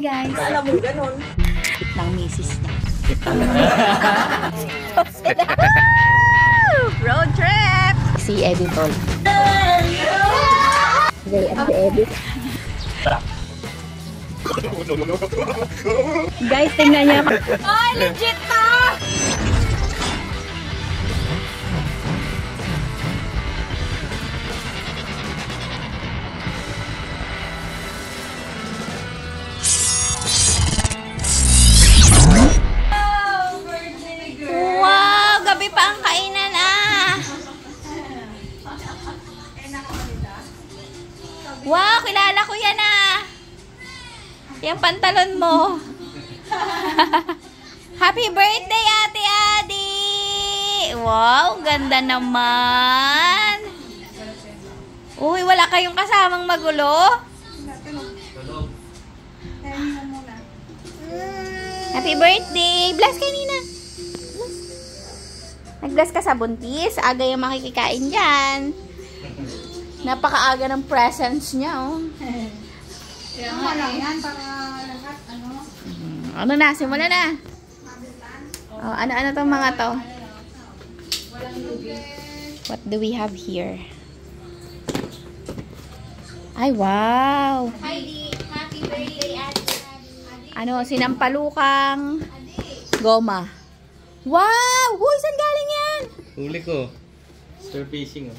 Guys. Alam mo, ganun. Ng misis niya. Road trip! Si Eddie Tol. Okay, ang si Eddie. Guys, tingnan niya. Oh, legit to! Wow, gabi pa ang kainan ah. Wow, kilala ko yan ah. Yung pantalon mo. Happy birthday, Ate Adi! Wow, ganda naman. Uy, wala kayong kasamang magulo? Happy birthday! Bless kay Nina. Nag-bless ka sa buntis. Aga yung makikikain dyan. Napakaaga ng presence niya, oh. Yan, para lahat, ano? Ano na? Simula na. Oh, ano-ano tong mga to? What do we have here? Ay, wow! Happy birthday, Ate. Ano, sinampalukang goma. Wow! Uy, saan galing yan? Huli ko. Stir fishing, oh.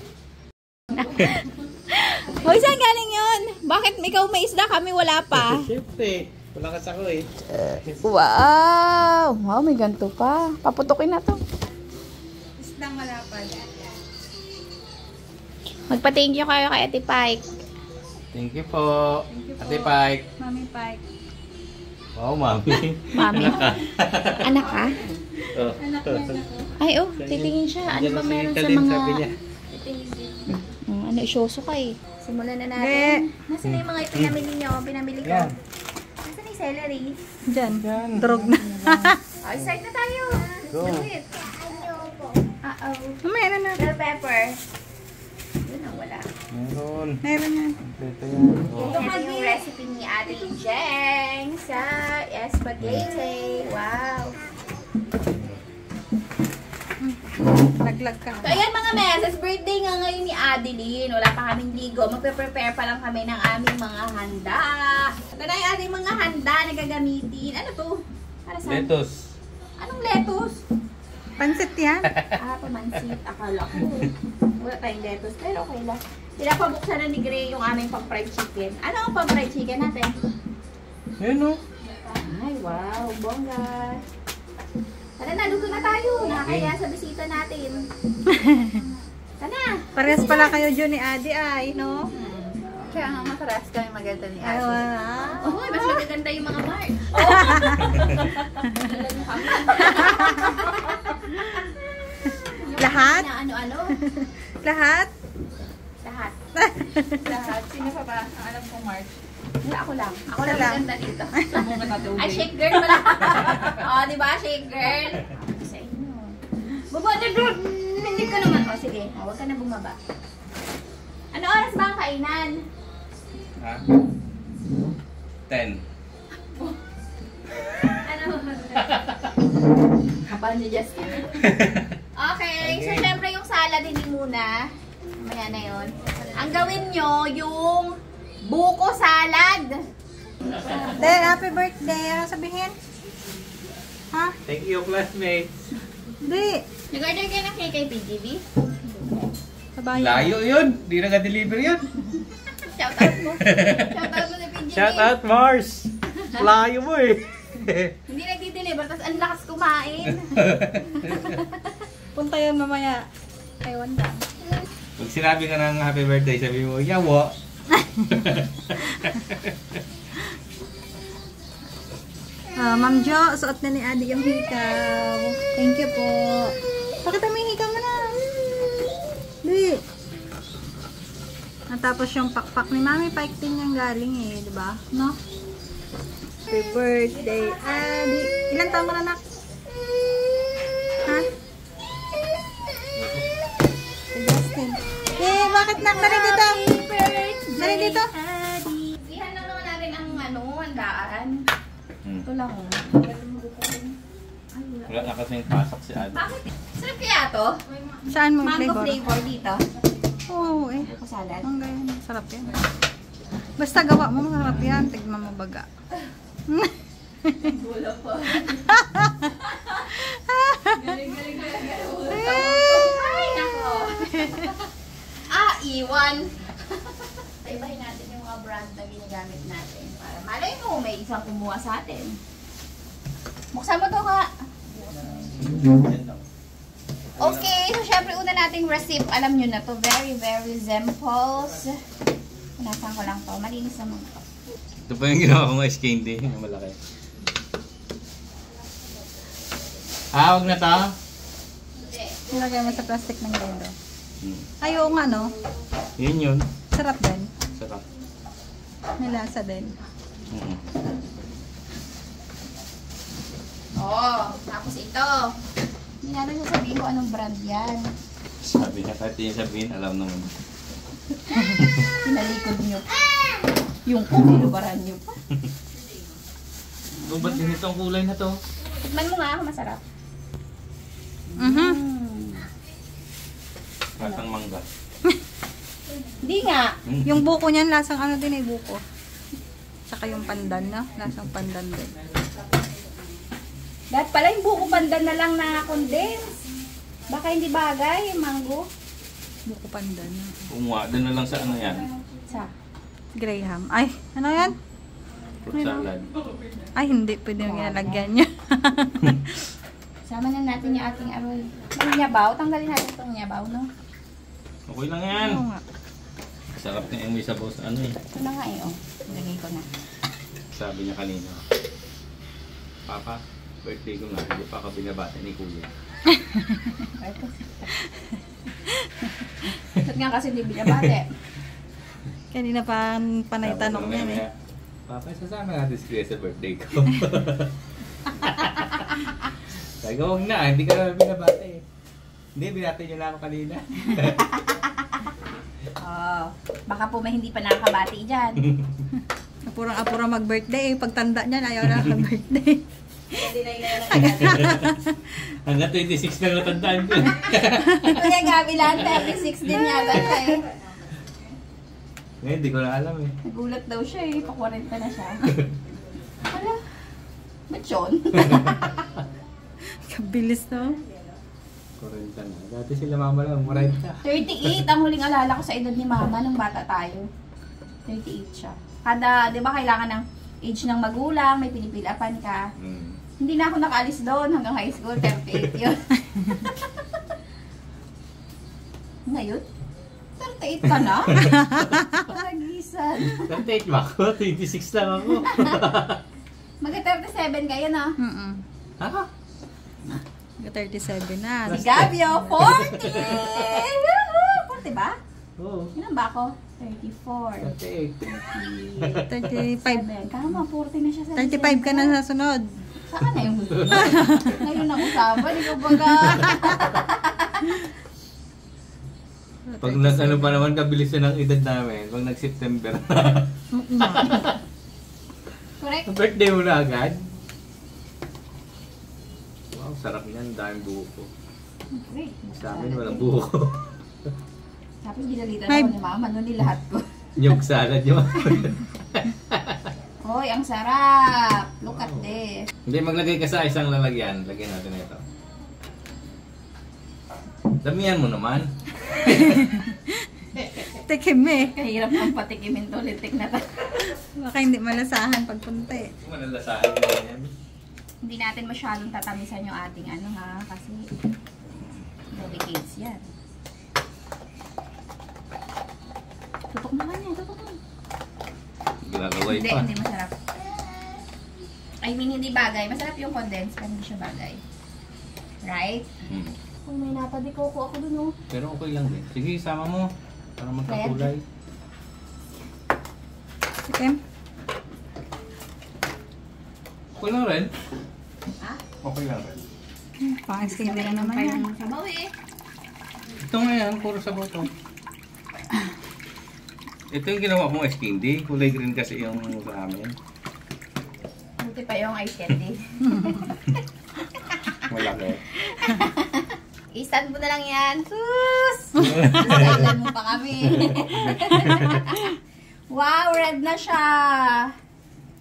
Uy, saan galing yun? Bakit ikaw may isda, kami wala pa? Siyempre. Wala kasi ako eh. Wow! Wow, may ganito pa. Paputukin na to. Isdang malapad. Magpa-thank you kayo kay Ate Pike. Thank you po. Ate Pike. Mami Pike. Wow, mami. Mami. Anak ka? Oh. Anak niya ako. Ay, oh, titingin siya. Ano ba meron sa Sabi mga... niya. Ano, isyoso ka eh. Simulan na natin. Nasaan na yung mga pinamili nyo? Pinamili ko. Yan. Nasaan na yung celery? Diyan. Drog na. Oh, start na tayo. Go. Let's do it. Uh-oh. Meron na. Bell pepper. Yun ang wala. Meron. Meron na. Kompleto yan. Oh. Ito yung recipe ni Ate Jeng sa spaghetti. Wow. Naglag ka. So, ayan mga meses, birthday nga ngayon ni Adeline. Wala pa kaming ligo. Magpe-prepare pa lang kami ng aming mga handa. Ito na yung ating mga handa na gagamitin. Ano to? Para saan? Lettuce. Anong lettuce? Pansit yan. Pamansit. Akala ko. Wala tayong lettuce, pero okay lang. Pinapabuksan na ni Gray yung aming pang-fried chicken. Ano ang pang-fried chicken natin? Ayan o. Ay, wow. Bongga. Tara na, luto na tayo. Nakakaya sa bisita natin. Tara. Parehas pala kayo dyan ni Adi ay, no? Kaya nga masaras kami maganda ni Ay, Ate. wow. Oh, mas magaganda yung mga bar. Lahat? Na ano-ano? Lahat? Lahat. Lahat. Sino pa ba? Ang alam kong March. Wala, ako lang. Ako Isa lang lang. maganda dito. Sumunod na tubig. Ay, shake girl pala. Oh, di ba? Shake girl. Sa inyo. Baba na doon. Hindi ka naman. Oh, sige. Oh, huwag ka na bumaba. Ano oras ba ang kainan? Ha? 10. Ano? Kapal ni Justin. Okay. So, syempre yung salad hindi muna. Mamaya na yun. Ang gawin nyo, yung buko salad. Then, happy birthday. Ano sabihin? Ha? Thank you, classmates. Hindi. Nag-order kayo ng cake kay PGB? Sabayan. Layo yun. Di nag-deliver yun. Shoutout mo. Shoutout mo sa PGB. Shout out, Mars. Layo mo eh. Hindi nagdi-deliver, tapos ang lakas kumain. Punta yun mamaya. Ewan lang. Pag sinabi ka ng happy birthday, sabi mo, yawa. Ma'am Jo, suot na ni Adi yung hikaw. Thank you po. Pakita mo yung hikaw mo na. Di. Natapos yung pakpak ni Mami, Pike din yung galing eh, di ba? No? Happy birthday, Adi. Ilan taon ka na, nak? Ha? Si Justin. Eh, bakit nak? Dali dito. Dali dito. Ihan lang naman natin ang ano, handaan. Ito lang oh. Ay, Wala na kasing pasok si Adi. bakit? Sarap kaya to? Saan mo Mango flavor? flavor dito. Oo, eh. Mango salad. Ang ganyan. Sarap yan. Basta gawa mo, masarap yan. Tignan mo baga. Gulo po. Galing. Ay, nako. Iwan. Ibahin natin yung mga brand na ginagamit natin. Para malay mo, may isang kumuha sa atin. Buksan mo to ka. Okay, so syempre una nating recipe. Alam nyo na to. Very, very simple. Punasan ko lang to. Malinis naman to. Ito pa yung ginawa kong ice candy na malaki. Huwag na to. Hindi. Nilagay mo sa plastic ng lendo. Hmm. Ay, oo nga, no? Yun. Sarap din. Sarap. May lasa din. Hmm. Tapos ito. Hindi natin sasabihin ko anong brand yan. Sabi niya, kahit yung sabihin, alam naman. Pinalikod nyo. Yung nilubaran nyo pa. Ba't ganito ang kulay na to? Tikman mo nga ako, masarap. Lasang mangga. Hindi nga. Yung buko niyan, lasang ano din eh, buko. Tsaka yung pandan, no? Lasang pandan din. Dapat pala yung buko pandan na lang na condense. Baka hindi bagay yung mango. Buko pandan. No? Umuha, doon na lang sa ano yan. Sa? Graham. Ay, ano yan? Fruit salad. Ay, hindi. Pwede yung ginalagyan niya. Sama na natin yung ating aroy. Yung nyabaw. Tanggalin natin itong nyabaw, no? Okay lang yan. Oo nga. Sarap na yung may sabaw sa ano eh. Ito na nga eh, oh. Ilagay ko na. Sabi niya kanina. Papa, birthday ko nga. Hindi pa ako binabati ni Kuya. Ba't nga kasi hindi binabate? Kanina pa panay tanong yan eh. Papa, sasama natin si Kuya sa birthday ko. Sabi ko, huwag na. Hindi ka naman binabati. Hindi, binati niyo na ako kanina. Baka po may hindi pa nakakabati dyan. Apurang-apurang mag-birthday eh. Pagtanda niyan, ayaw na mag-birthday. Hanggang 26 lang natandaan ko. Kuya Gabi lang, 36 din yata siya eh. Ngayon, hindi ko na alam eh. Nagulat daw siya eh, pa-40 na siya. Hala, ba't yun? Kabilis no? 40 na. Dati sila mama lang, 40. 38 ang huling alala ko sa edad ni mama nung bata tayo. 38 siya. Kada, di ba kailangan ng age ng magulang, may pinipilapan ka. Hindi na ako nakaalis doon hanggang high school, 38 yun. Ngayon, 38 ka na? Pagisan. 38 ba ako? 26 lang ako. Mag-37 kayo na. Ha? 37 na. Si Gabio, 40! 40 ba? Oo. Ilan ba ako? 34. 38. 35. Tama, 40 na siya sa 35 ka na sa sunod. Saan na yung gusto? Ngayon ang usapan, ikaw baga. Pag nag-ano pa naman, kabilis na ng edad namin. Pag nag-September. Correct? Birthday mo na agad? Wow, sarap yan. Daming buko. Great. Sa amin, walang buko. Sabi, ginalitan ako ni mama, ano ni lahat ko. Nyug salad yun. Hoy, ang sarap! Look at this. Hindi, maglagay ka sa isang lalagyan. Lagyan natin ito. Damihan mo naman. Tikim eh. Kahirap ang patikimin to, litik na to. Baka hindi malasahan pagpunta eh. Manalasahan mo yan. Hindi natin masyadong tatamisan yung ating ano ha, kasi delicates yan. Tutok mo kanya, tutok mo. Ginagaway Hindi, pa. hindi masarap. I mean, hindi bagay. Masarap yung condensed, pero hindi siya bagay. Right? Kung may napadikoko ako dun, oh. Pero okay lang din. Sige, sama mo. Para magkakulay. Tikim? Okay lang rin. Ha? Okay lang rin. Pang-ice cream na naman yan. Sabaw eh. Ito nga yan, puro sabaw to. Ito yung ginawa kong ice candy. Kulay green kasi yung sa amin. Buti pa yung ice candy. Malaki. I-stand mo na lang yan. Sus! Stylean mo pa kami. Wow, red na siya.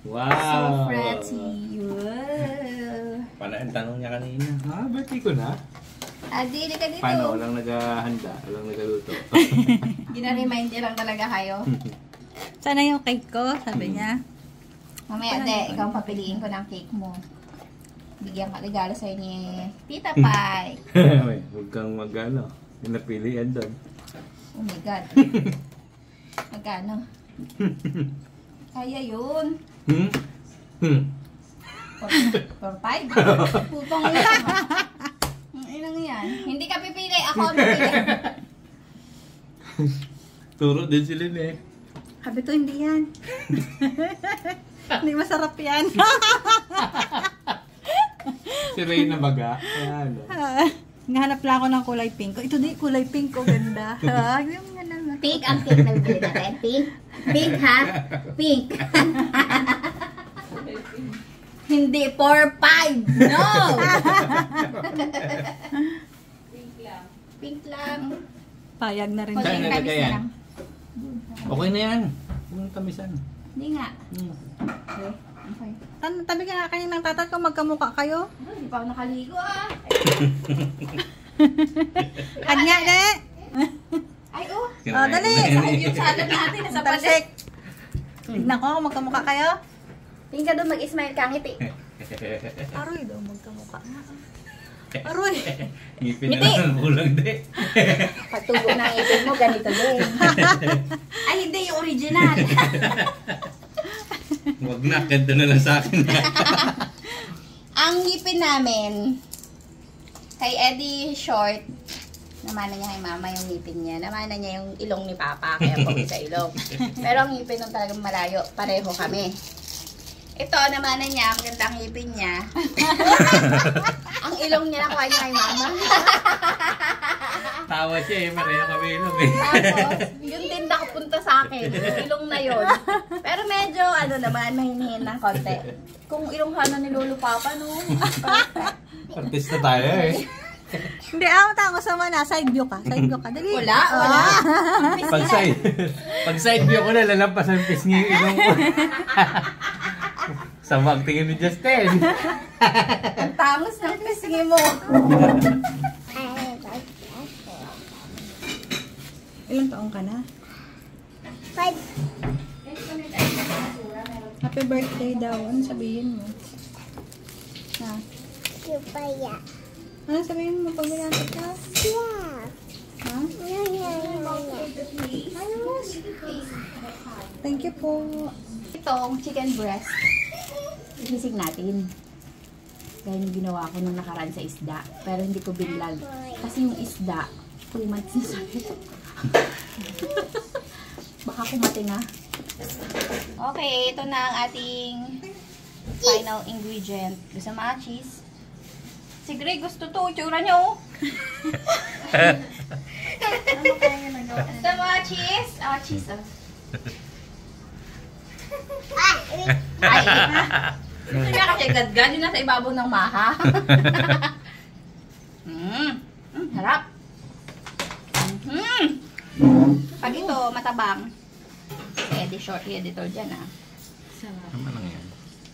Wow! So pretty. Wow. Pala ang tanong niya kanina. Birthday ko na? Dili ka dito. Paano? Walang naghahanda? Walang nagluto? Gina-remind niya lang talaga kayo. Sana yung cake ko, sabi niya. Mamaya, ikaw papiliin ko ng cake mo. Bigyan ka regalo sa'yo ni Tita Pai. Huwag kang mag-ano. Yung napilian doon. Oh my God. Magkano? Kaya yun. For 5? Pupang lang. Ilang yan? Hindi ka pipili. Ako ang pipili. Turo din sila eh. Sabi ko, hindi yan. Hindi masarap yan. Si Ray na baga. Ano? Nahanap lang ako ng kulay pink. Ito di, kulay pink ko. Ganda. Yung ganda. Pink ang cake na bibili natin. Pink? Pink ha? Pink. Hindi 4-5. No! Pink lang. Pink lang. Payag na rin. Saan Konting nalagay tamis na yan? lang. Okay na yan. Huwag mong tamisan. Hindi nga. Okay. Okay. Tabi ka nga kaninang tatat ko, magkamukha kayo. Hindi pa ako nakaligo ah. Kanya, de! Ay oh. Oh, dali! Yung salad natin nasa palit. Talsik! Tignan ko kung magkamukha kayo. Tingin ka doon mag-smile ka ngiti. Aroy daw, magkamukha nga. Aroy! Ngipin na Ngiti. lang kulang de. Pagtubo ng ngipin mo, ganito din. Ay hindi, yung original. Huwag na, ganda na lang sa akin. Ang ngipin namin, kay Eddie Short, namana niya kay Mama yung ngipin niya. Namana niya yung ilong ni Papa, kaya pogi sa ilong. Pero ang ngipin nung talagang malayo, pareho kami. Ito, namana niya, maganda ang ngipin niya. Ang ilong niya nakuha niya kay Mama. Tawa siya eh, pareho kami ilong eh. Tapos, yung tinda ko punta sa akin, yung ilong na yun. Pero medyo, ano naman, mahinihin ng konti. Kung ilong sana ni Lolo Papa, no? Artista tayo eh. Hindi, tango sama na. Side view ka. Side view ka. Dali. Wala, wala. Pag side view ko na, lalampas ang pisngi yung ilong ko. Samang tingin ni Justin. Ang tangos ng pisngi mo. Ilang taong ka na? 5. Happy birthday daw. Ano sabihin mo? Ha? Supaya. Ano sabihin mo pag binata ka? Yeah. Ha? Thank you po. Itong chicken breast, isisig natin. Gaya yung ginawa ko nung nakaraan sa isda. Pero hindi ko binlag. Kasi yung isda, 2 months na sakit. Baka kumati na. Okay, ito na ang ating final ingredient. Gusto mga cheese? Si Greg gusto to. Itsura niya oh. Gusto mga cheese? Cheese oh. Ay! Gusto niya kasi gadgad. Yun nasa ibabaw ng maha. Harap. Pag ito, matabang. Si Eddie Short, editor dyan ah. Tama lang yan.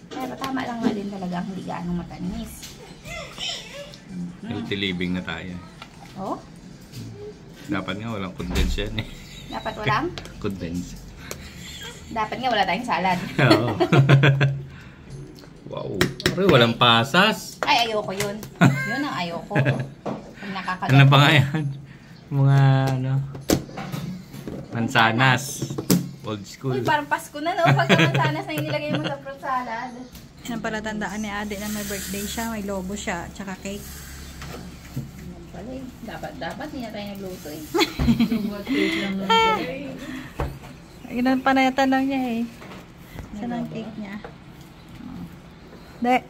Pero tama lang nga din talaga. Hindi gaanong matanis. Healthy living na tayo. Oh? Dapat nga walang condense yan eh. Dapat walang? Condense. Dapat nga wala tayong salad. Oo. Wow. Pero walang pasas. Ay, ayoko yun. Yun ang ayoko. Pag nakakalaman. Ano pa nga yan? Mga ano? Mansanas. Old school. Uy, parang Pasko na no? Pag mansanas na yung nilagay mo sa fruit salad. Yan pala tandaan ni Ate na may birthday siya, may lobo siya, tsaka cake. Yan pala eh. Dapat hindi na tayo nagluto eh. Ilan pa na yung tanong niya eh. Saan ang cake niya? De,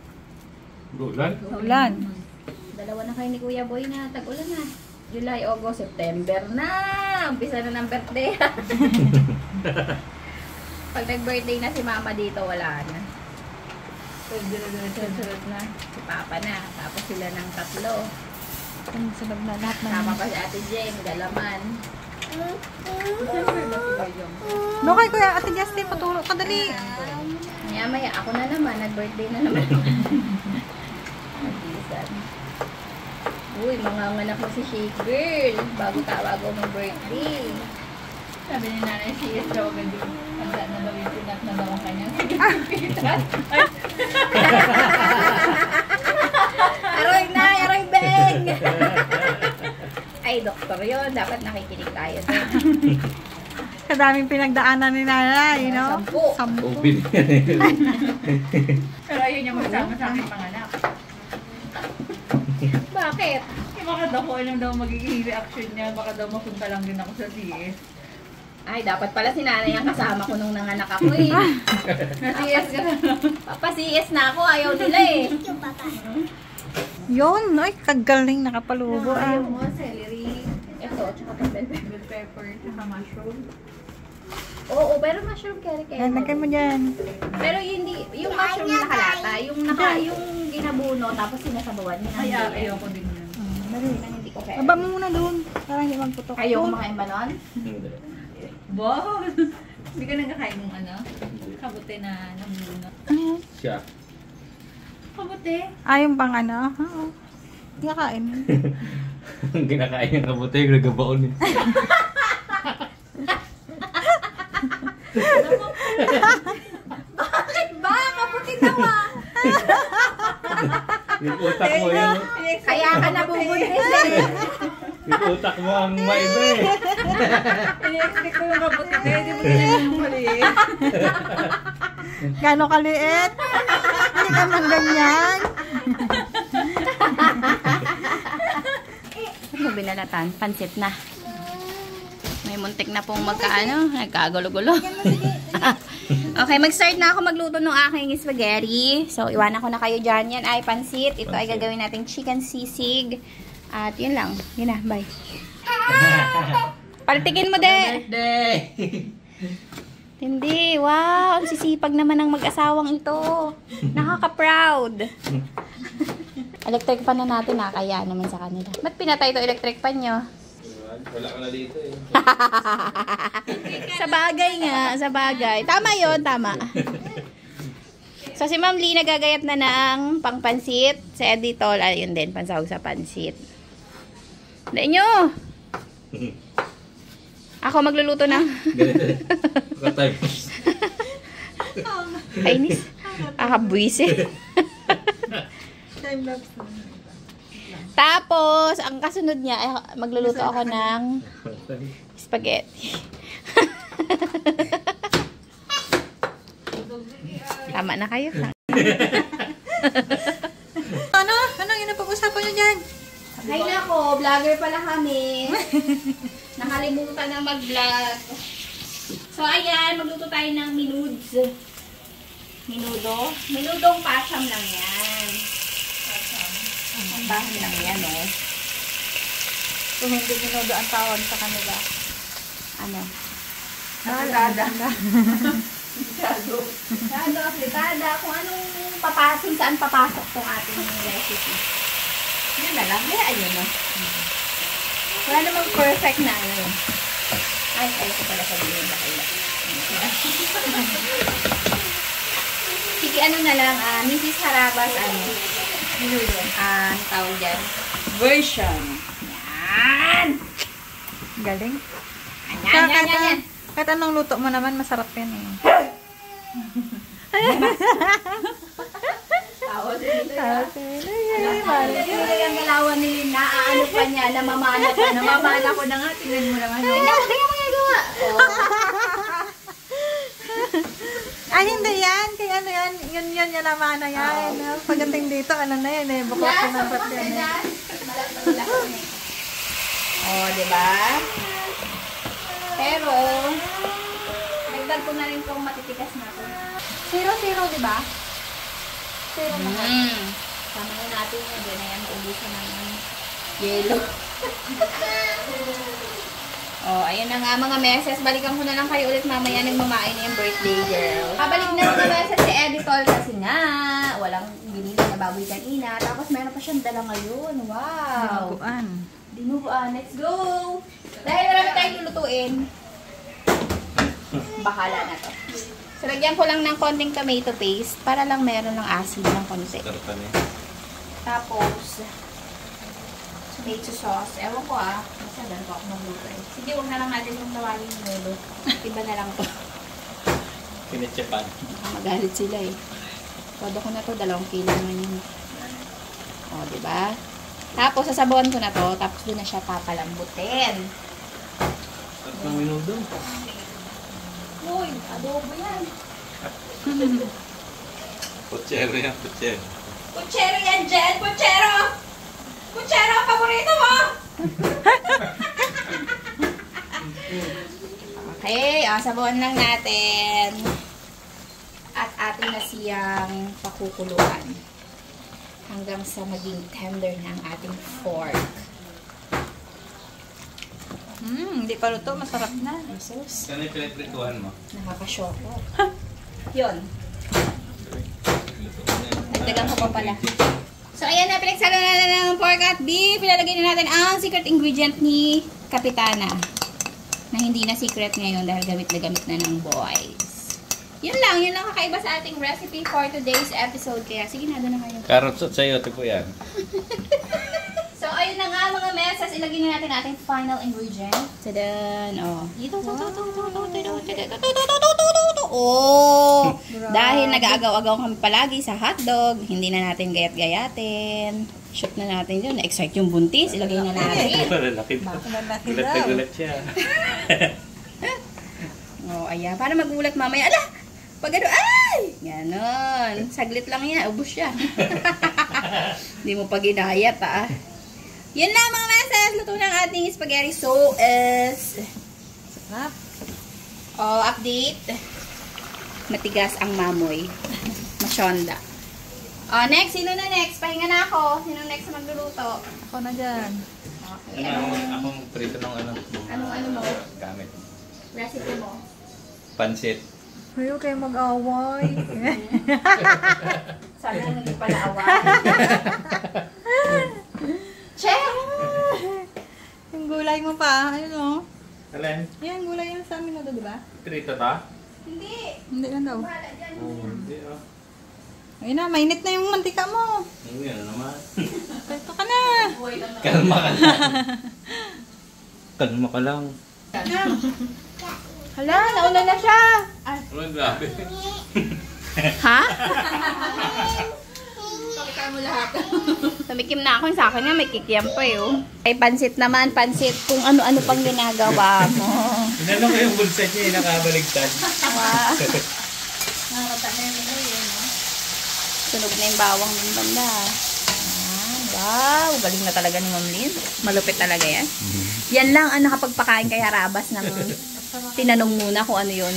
Gulan? ulan. Dalawa na kayo ni Kuya Boy na tag-ulan na. July, August, September na. Umpisa na ng birthday. Pag nag-birthday na si Mama dito, wala na. Sunod na. Si Papa na. Tapos sila ng tatlo. Sunod na lahat ng... Tama pa si Ate Jane. Dalaman. No, kay Kuya Ate Justin, patulog ka dali. Maya-maya, ako na naman. Nag-birthday na naman. Nagisan. Uy, mga anak mo si Shake Girl. Bago mong birthday. Sabi ni Nanay, siya daw agad yung handa na daw yung pinak na daw ang kanyang signifikat. Aroy na! Aroy, Beng! Ay, doktor yun. Dapat nakikinig tayo. Kadaming pinagdaanan ni Nanay, no? 10. Open. Pero ayun yung magsama sa aking mga anak. Bakit? Baka daw ko alam daw magiging reaction niya. Baka daw mapunta lang din ako sa CS. Ay, dapat pala si Nanay ang kasama ko nung nanganak ako eh. Na-CS ka na. Papa-CS na ako. Ayaw nila eh. Yun, ay, kagaling nakapalubo. Ayaw mo, celery. Ito, tsaka bell Pepper, tsaka mushroom. Oo, pero mushroom kere-kere. Yan, lagay mo dyan. Pero hindi, yung mushroom na nakalata, yung ginabuno, tapos sinasabawan. Yun ang Ay, hindi. ayoko din yan. Dali. Yun ang hindi ko kaya. Baba mo muna doon, para hindi magputok. Ayaw kumakain ba nun? Wow! Hindi ka nagkakain ng ano? Kabuti na namuno. Ano? Siya. Kabuti? Yung pang ano? Oo. Hindi kakain. Ang kinakain ng kabuti, nagabaon eh. Bakit ba? Kaputi daw ah! Yung utak mo yun. Kaya ka nabubuntis eh. Yung utak mo ang maiba eh. Ini-expect ko yung kabuti na hindi mo ganyan yung maliit. Gano'ng kaliit? Hindi naman ganyan. Ano binalatan? Pansit na. May muntik na pong nagkagulo-gulo. Okay, mag-start na ako magluto ng aking spaghetti. So, iwanan ko na kayo dyan. Yan ay pansit. Ito ay gagawin nating chicken sisig. At yun lang. Yun na, bye. Paltikin mo, de! Birthday! Hindi, wow. Ang sisipag naman ng mag-asawang ito. Nakaka-proud. Electric pan na natin, kaya naman sa kanila. Ba't pinatay ito electric pan nyo? Wala ka na dito eh. Sa bagay nga, sa bagay. Tama yon, tama. So, si Ma'am Lee nagagayat na ng pangpansit. Si Editol, ayun din, pansahog sa pansit. Dahil nyo! Ako magluluto ng... Ganito. Katay. Kainis. Buwise. Time-lapse na. Tapos, ang kasunod niya, ay magluluto ako ng spaghetti. Tama na kayo. Ano? Anong inapag-usapan nyo dyan? Ay nako, vlogger pala kami. Nakalimutan na mag-vlog. So, ayan, magluto tayo ng minuds. Minudo. Minudong pasam lang yan. Ang bahan lang yan, oh. Kung hindi minudo ang tawag sa kanila. Ano? Nalada. Sado, afritada. Kung anong papasok, saan papasok tong ating recipe. Yan na lang. Kaya ayun, no? Wala namang perfect na ano. Ay, ko pala sabihin na kayo. Sige, ano na lang, Mrs. Harabas, tawag dyan. Version. Yan! Galing. Yan. Kahit anong luto mo naman, masarap yan eh. Tawas nila. Okay. Yung galawan ni naaano pa niya, namamana pa. Namamala ko na nga, tingnan mo naman. Kaya mo nagawa. Ay, hindi yan. Kaya ano yan? Yun yan naman na yan. Pagdating dito, ano na yan eh. Bukod ko ng pat yan eh. Diba? Pero, dagdag ko na rin itong matitikas na ito. 0-0, diba? 0 na. Sama na natin yun. Diyan na yan, maubusan ng yellow. Ayun na nga mga meses. Balikan ko na lang kayo ulit mamaya nang mamain na yung birthday girl. Kabalik na mga meses si Editol kasi nga baboy kanina. Tapos meron pa siyang dala ngayon. Wow! Dinuguan. Dinuguan. Let's go! Dahil marami tayong lulutuin, bahala na to. So, lagyan ko lang ng konting tomato paste para lang meron ng acid ng konti. Sarap pa niya. Tapos, tomato sauce. Ewan ko basta ganun ko ako magluto eh. Sige, huwag na lang natin yung tawagin yung lolo. Iba na lang to. Kinetsapan. Magalit sila eh. Todo ko na to, 2 kilo naman yun. O, diba? Tapos, sasabawan ko na to, tapos doon na siya papalambutin. Sarap ng minudo. Uy, adobo yan. Putsero yan, putsero. Putsero yan, Jen! Putsero! Putsero, paborito mo! Okay, sabawan lang natin. At atin na siyang pakukuluan. Hanggang sa maging tender na ang ating fork. Hindi pa luto. Masarap na. Jesus. Saan yung pinaprituhan mo? Nakakasyoko. Yun. Luto ko na yan. Dagdagan ko pa pala. So, ayan na. Pinagsalo na ng pork at beef. Ilalagay na natin ang secret ingredient ni Kapitana. Na hindi na secret ngayon dahil gamit na gamit na ng boys. Yun lang kakaiba sa ating recipe for today's episode. Kaya, sige na, doon na kayo. Carrots at sayote po yan. So, ayun na nga mga mesas. Ilagay na natin ating final ingredient. Tadan! Dito. Oh! Dahil nag-aagaw-agaw kami palagi sa hotdog, hindi na natin gayat-gayatin. Shoot na natin yun. Na-excite yung buntis. Ilagay na natin. Malalaki daw. Malaki Gulat na daw. gulat siya. Ayan. Para magulat mamaya. Ala! Pag ano, ay! Ganon. Saglit lang yan. Ubus siya. Hindi mo pa ginayat, Yan na mga mesas. Luto ng ating spaghetti sauce. Sarap. Update. Matigas ang mamoy. Masyonda. Next. Sino na next? Pahinga na ako. Sino next na magluluto? Ako na dyan. Okay. Akong prito ng Ano mo? gamit. Recipe mo? Pansit. Huwag kayo mag-away. Sana hindi pala away. Check! Yung gulay mo pa. Ayun o. Alin? Yan, gulay yan sa amin na di ba? Prito ta? Hindi. Hindi lang daw. Wala dyan. Hindi Ayun na, mainit na yung mantika mo. Hindi naman. Pwesto ka na. Buhay lang na. Kalma ka lang. Kalma ka lang. Hala, nauna na siya. Oh, grabe. Ha? Pakita mo lahat. Tumikim na ako sa akin nga, may kikiam pa Ay, pansit naman, pansit. Kung ano-ano pang ginagawa mo. Inano ko yung bulsa niya, nakabaligtad. Wow. Nakakata na yung Sunog na yung bawang ng banda. Wow, galing na talaga ni Ma'am Lynn. Malupit talaga yan. Yan lang ang nakapagpakain kay Harabas ng tinanong muna kung ano yun.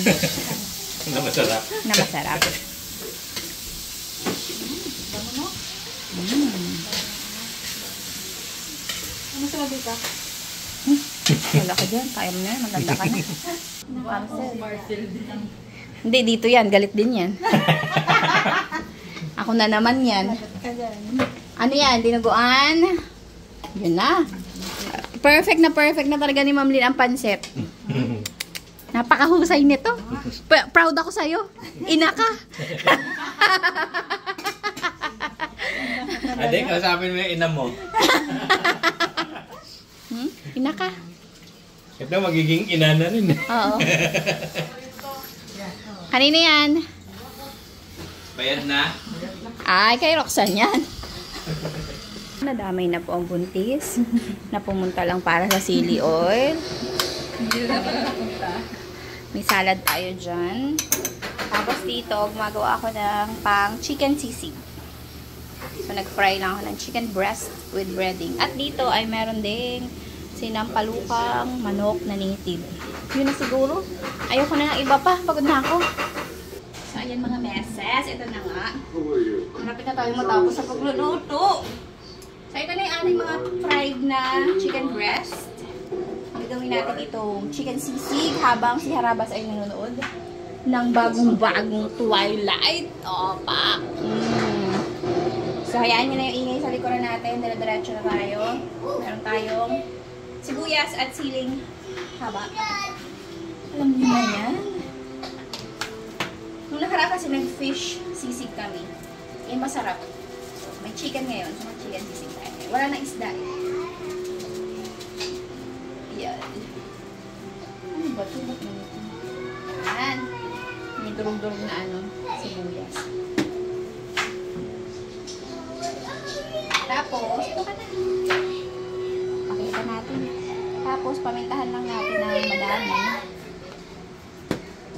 Na masarap. Na masarap. Ano sa dito? Wala ka dyan. Kaya mo na yan. Maganda ka na. Parcel. Hindi, dito yan. Galit din yan. Ako na naman yan. Ano yan? Dinuguan? Yun na. Perfect na talaga ni Ma'am Lynn ang pansit. Napakahusay nito. Proud ako sa'yo. Ina ka. Ade, kausapin mo yung ina mo. Ina ka. Ito, magiging ina na rin. Oo. Kanina yan? Bayad na. Ay, kay Roxanne yan. Nadamay na po ang buntis. Na pumunta lang para sa sili oil. Hindi na pala napunta. May salad tayo dyan. Tapos dito, gumagawa ako ng pang chicken sisig. So, nag-fry lang ako ng chicken breast with breading. At dito ay meron ding sinampalukang manok na native. Yun na siguro. Ayoko na ng iba pa. Pagod na ako. So, ayan mga meses. Ito na nga. Malapit na tayo matapos sa pagluluto. So, ito na yung ating mga fried na chicken breast. Gagawin natin itong chicken sisig habang si Harabas ay nanonood ng bagong-bagong Twilight. Opa! So, hayaan nyo na yung ingay sa likuran natin. Dire-diretso na tayo. Meron tayong sibuyas at siling haba. Alam niyo na yan. Nung nakaraan kasi nag-fish sisig kami. Eh, masarap. So, may chicken ngayon. So, mag-chicken sisig tayo. Wala na isda eh. Yan. Ano ba ito? Ba't na ito? Yan. May durog-durog na sibuyas. Tapos, ito ka na. Pakita natin. Tapos, pamintahan lang natin ng madami.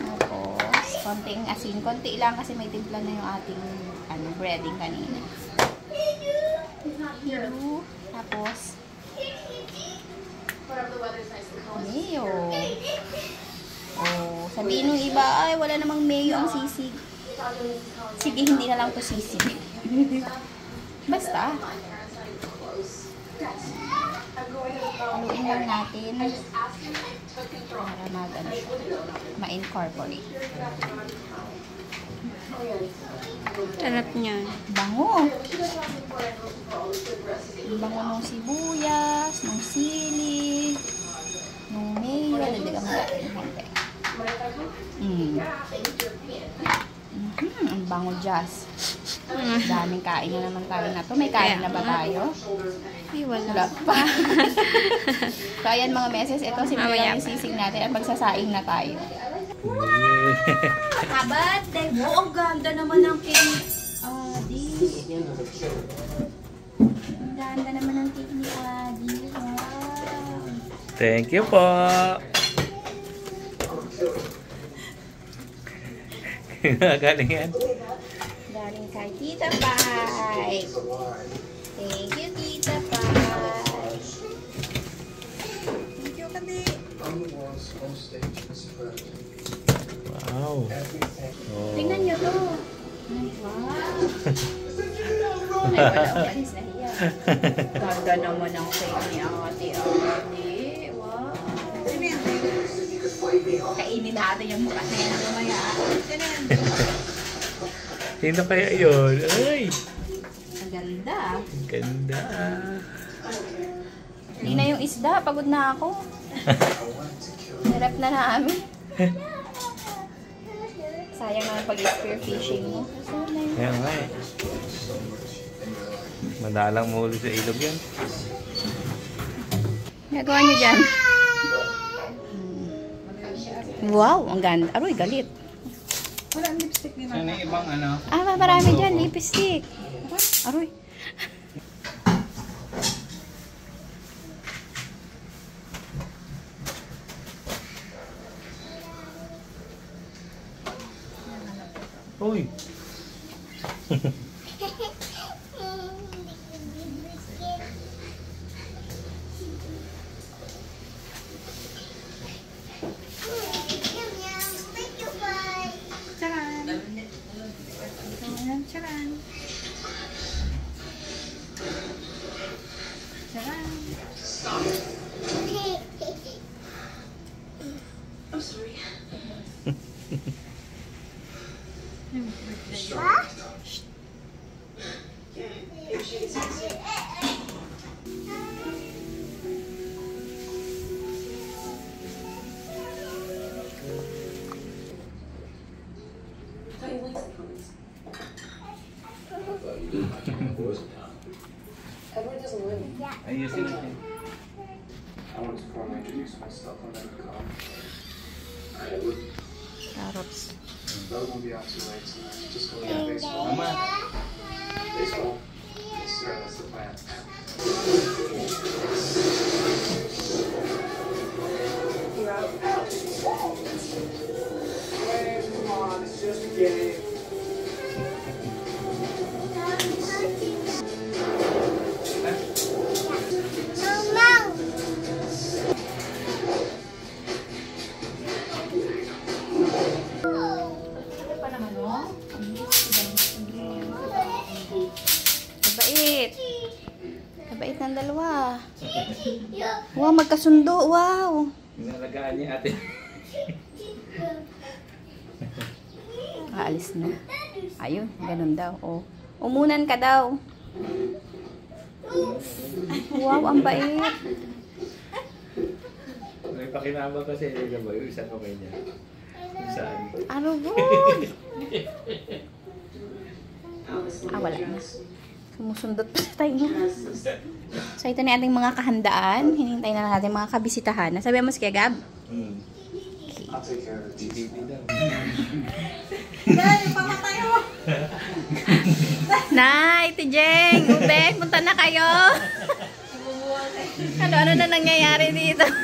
Tapos, konting asin. Konti lang kasi may timpla na yung ating breading kanina. Tapos, mayo. Oh, sabihin nung iba, ay, wala namang mayo ang sisig. Sige, hindi na lang to sisig. Basta. Haluin lang natin para ma-incorporate. Sarap niyan. Bango. Bango ng sibuyas, ng sili, ng mayo. Lagdagan mo natin yung konti. Ang bango jazz. Daming kain na naman tayo na to. May kain na ba tayo? Ay, wala. Wala pa. So, ayan mga meses. Ito, simple lang yung sisig natin at magsasaing na tayo. Kabate! Wow, ang ganda naman ng cake. Adi. Ang ganda naman ng cake ni Adi. Wow. Thank you po. Galing yan. Galing kay Tita Pai. Thank you, Tita Pai. Thank you, Kadi. Wow. Oh. Tingnan nyo to. Ay, wow. Ay, wala akong panis na hiya. Ganda naman ang cake ni Ate Adi. Wow. Sino yan? Kainin natin yung bukas na yan mamaya. Sino yan? Sino kaya yun? Ay! Ang ganda. Ang ganda. Hindi na yung isda. Pagod na ako. Hirap na namin. Sayang naman pag-spear fishing mo. Kaya nga eh. Madalang muli sa ilog yan. Nagawa niyo dyan. Wow, ang ganda. Aroy, galit. Wala ang lipstick ni Ano yung ibang ano? Ah, marami dyan. Lipstick. Aroy. Uy! Charan. Charan. Charan. I'm sorry. Edward doesn't live. Ayusin natin. I wanted to formally introduce myself on that call. Edward. Carrots. Doug won't be out too late tonight. Just go get baseball. Mama. Baseball? Yes, sir. That's the plan. You're out. Hey, come on. It's just a game. Kabait. Kabait ng dalawa. Wow, magkasundo. Wow. Inalagaan niya ate. Aalis na. Ayun, ganun daw. Oh. Umunan ka daw. Wow, ang bait. May pakinabang kasi nila ba yung isang kamay niya. Kung saan. Ano ba? Wala na. Sumusundot pa tayo. So, ito na ating mga kahandaan. Hinintay na natin mga kabisitahan. Nasabi mo si Kuya Gab? I'll take care of the teeth. Dahil, pamatay mo. Nay, Tijeng, Ubek, punta na kayo. Ano na nangyayari dito? Yung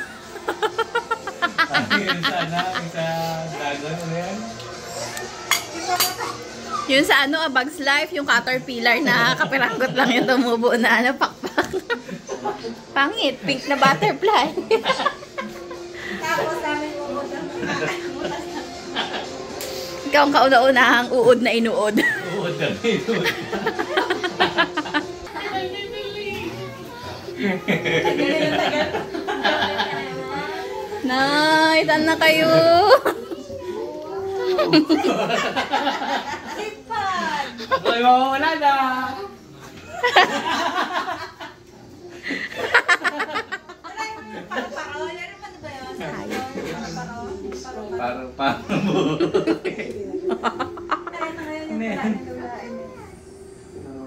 sa dragon, ano yan? Yung sa ano, A Bug's Life, yung caterpillar na kapiranggot lang yung tumubo na ano, pakpak. Pangit, pink na butterfly. Tapos namin mo Ikaw ang kauna-unahang uod na inuod. Oo, dami. Nay, tan na kayo. Ako'y mawawala na. Parang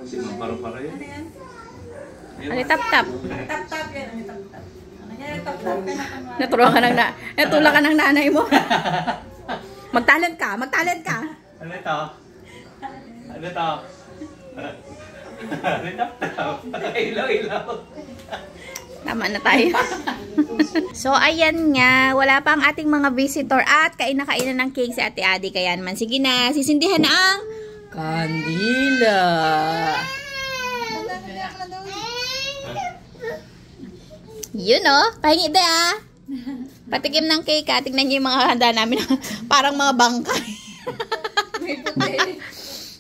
Simang paro-paro yun. Ano, tap-tap. Tap-tap yan. Tap-tap. Ano yan? Tap-tap. Natulungan ka ng natulak ka ng nanay mo. Magtalent ka, magtalent ka. Ano ito? Ano ito? Ano ito? Ilaw. Tama na tayo. So, ayan nga. Wala pa ang ating mga visitor at kain-kainan ng cake si Ate Adi. Kaya naman, sige na. Sisindihan na ang kandila. Yun o. Pahingi de ah. Patikim ng cake ha. Tignan niyo yung mga handa namin. Parang mga bangkay.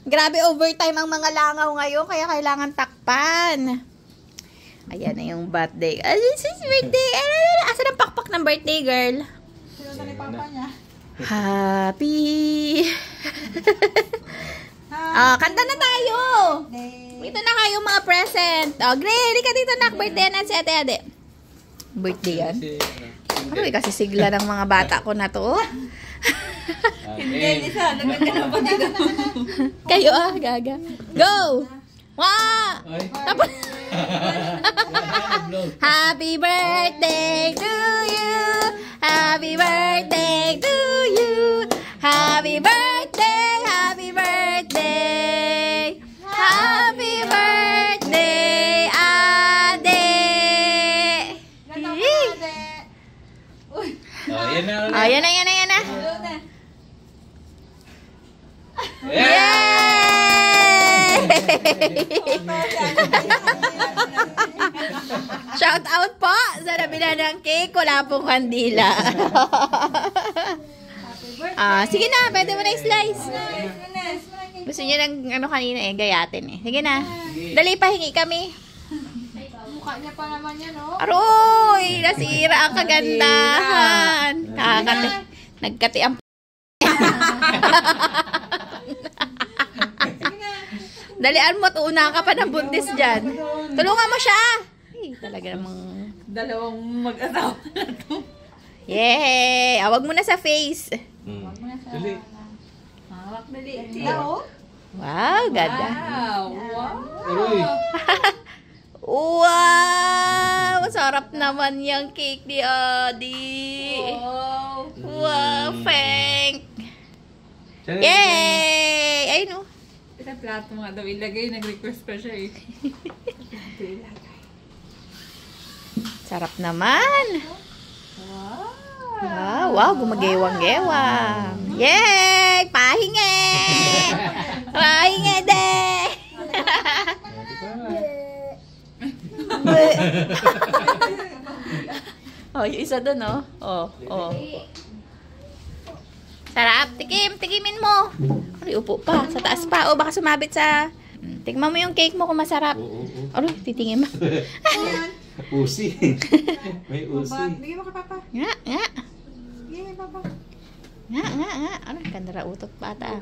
Grabe overtime ang mga langaw ngayon. Kaya kailangan takpan. Ayan na yung birthday. This is birthday. Asan ang pakpak ng birthday girl? Sino na ni papa niya? Happy. Kanta na tayo. Dito na kayo mga present. Gray, ka dito nak. Birthday na si Ate Ade. Birthday yan? Ano kasi sigla ng mga bata ko na to. Hindi, Isa, lagyan ka na pa dito. Kayo gaga. Go! Tapos. Happy birthday to you. Happy birthday to you. Happy birthday, happy birthday. Happy birthday, Ade. yan na. Yan na. Shout out po sa nabila ng cake. Wala pong kandila. Sige na, pwede mo na i-slice. Gusto niya ng ano kanina gayatin eh. Sige na. Dali, pahingi kami. Mukha niya pa naman yan, oh. Aroy, nasira ang kagandahan. Nagkati ang dalian mo at una ka pa ng buntis dyan. Tulungan mo siya. Ay, talaga namang Dalawang mag-asawa na to. yay! Awag mo na sa face. Dali. Hawak dali. Tao? Wow, ganda. Wow. Aroy. Wow! Sarap naman yung cake ni Adi. Wow. Wow, thank. Yay! Ay, no. Ito plato mga daw ilagay. Nag-request pa siya eh. Sarap naman. Wow. Wow, gumagewang-gewang. Yay! Pahingi! Pahingi de! Oh, yung isa dun, oh. Oh. Sarap. Tikimin mo. Aray, upo pa. Sa taas pa. O, baka sumabit sa... Tingnan mo yung cake mo kung masarap. Aray, titingin mo. Usi. May usi. Bigyan mo kay Papa. Nga. Bigyan mo kay Papa. Nga. Aray, ganda ra utot bata.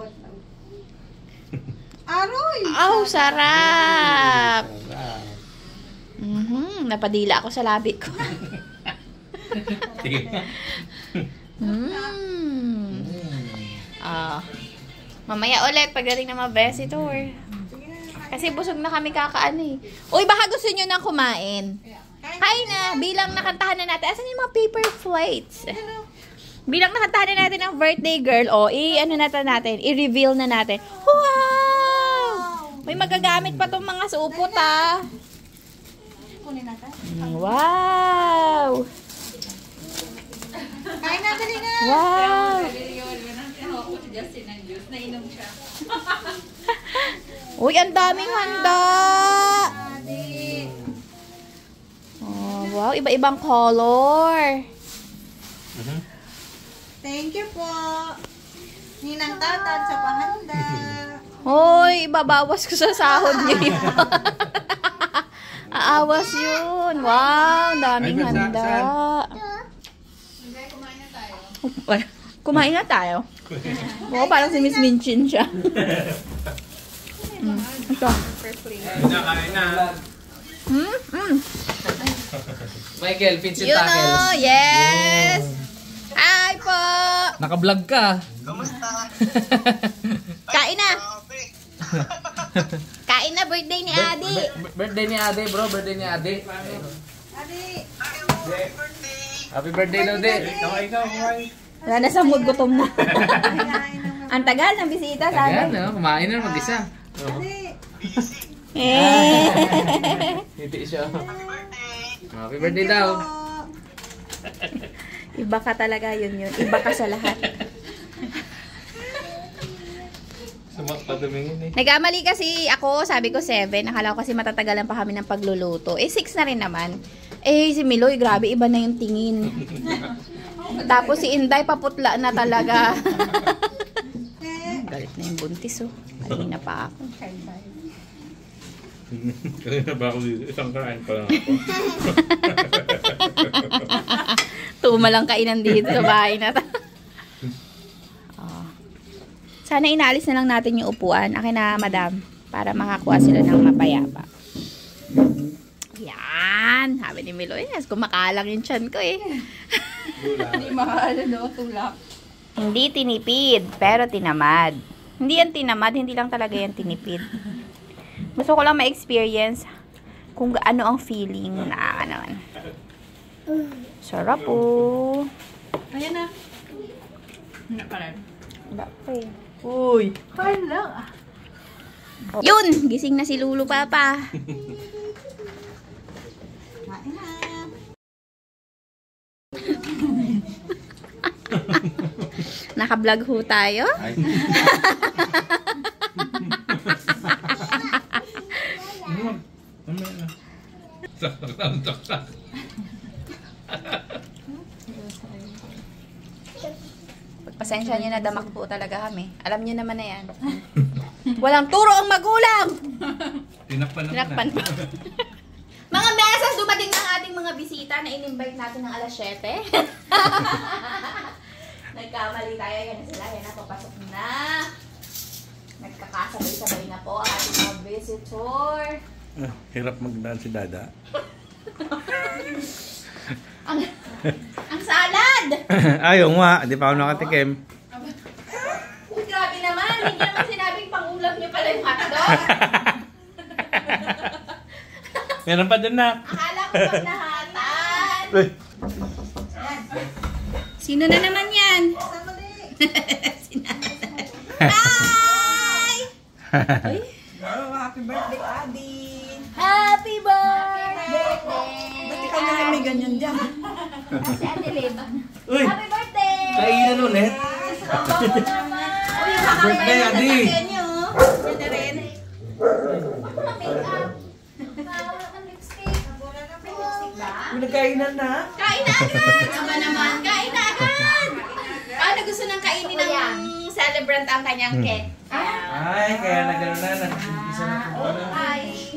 Aroy! Oh, sarap! Sarap. Napadila ako sa labi ko. Sige. Mamaya ulit pagdating ng mga visitor. Kasi busog na kami kakaan eh. Uy, baka gusto nyo na kumain. Hi na, bilang nakantahan na natin. Asan yung mga paper plates? Bilang nakantahan na natin ang birthday girl, natin, i-reveal na natin. Wow! May magagamit pa tong mga supot ah. Kunin natin. Wow! Kain na, dali na! Wow! Justin ng juice. Nainom siya. Uy, ang daming handa! Adi. Oh, wow, iba-ibang color. Thank you po. Ninang Tatad sa pahanda. Hoy, ibabawas ko sa sahod niyo. Aawas yun. Wow, daming Ay, handa. Ay, kumain na tayo. Oo, parang si Miss Minchin siya. Ito. Kain na. Michael, Vincent You know, Tackles. yes! Hi po! Naka-vlog ka. Kain na! Kain na, birthday ni Adi. Birthday ni Ade, bro. Birthday ni Ade. Adi. Happy birthday, Lode. Ikaw. Wala na sa mood, gutom na. Ang tagal ng bisita, Ayan, sabi. kumain na mag-isa. Adi. Hindi siya. Happy birthday daw. Iba ka talaga yun. Iba ka sa lahat. Sumak pa dumingin eh. Nagkamali kasi ako, sabi ko 7. Akala ko kasi matatagalan pa kami ng pagluluto. 6 na rin naman. Si Miloy, grabe, iba na yung tingin. Tapos si Inday, paputla na talaga. Galit na yung buntis, oh. Kanina pa ako. Kanina ba ako dito? Isang kain pa lang ako. Tumalang kainan dito sa bahay na to. Sana inaalis na lang natin yung upuan. Akin na, madam. Para makakuha sila ng mapayapa. Yan. Sabi ni Milo, kumakalang yung tiyan ko eh. Hindi makakala daw tulak. Hindi tinipid, pero tinamad. Hindi yan tinamad, hindi lang talaga yan tinipid. Gusto ko lang ma-experience kung ano ang feeling na naman. Sarap po. Ayan na. Hindi pa rin. Wala pa eh. Uy! Hala! Yun! Gising na si Lulu Papa. Kain na. Naka-vlog ho tayo. Ay. Saksak. Pagpasensya nyo na, damak po talaga kami. Alam nyo naman na yan. Walang turo ang magulang! Tinakpan Tinakpan pa. Mga mesas, dumating ng ating mga bisita na in-invite natin ng alas 7. Nagkamali tayo. Yan na sila. Yan na, papasok na. Nagkakasabay-sabay na po ang ating mga visitor. Hirap magdaan si Dada. Ang salad! Ayaw nga, di pa ako nakatikim. Uy, grabe naman. Hindi naman sinabing pang-ulam niyo pala yung hotdog. Meron pa din na. Akala ko pag nahatan. Sino na naman yan? Hi! Happy birthday, Adi. Happy birthday! Ba't ikaw na lang may ganyan dyan? Si Adeline. Uy! Happy birthday! Kainan ulit. Ang bango naman. Uy, yung kakaiba Birthday, yung Adi. sasakyan niyo. Yan na rin. Ako na make-up. Wala ng lipstick. Wala ng lipstick ba? Nagkainan na. Kain na agad! Aba naman, kain na agad! Paano gusto ng kainin ng celebrant ang kanyang cake? Ay, kaya nagano na. Nag-isa na po. Ay,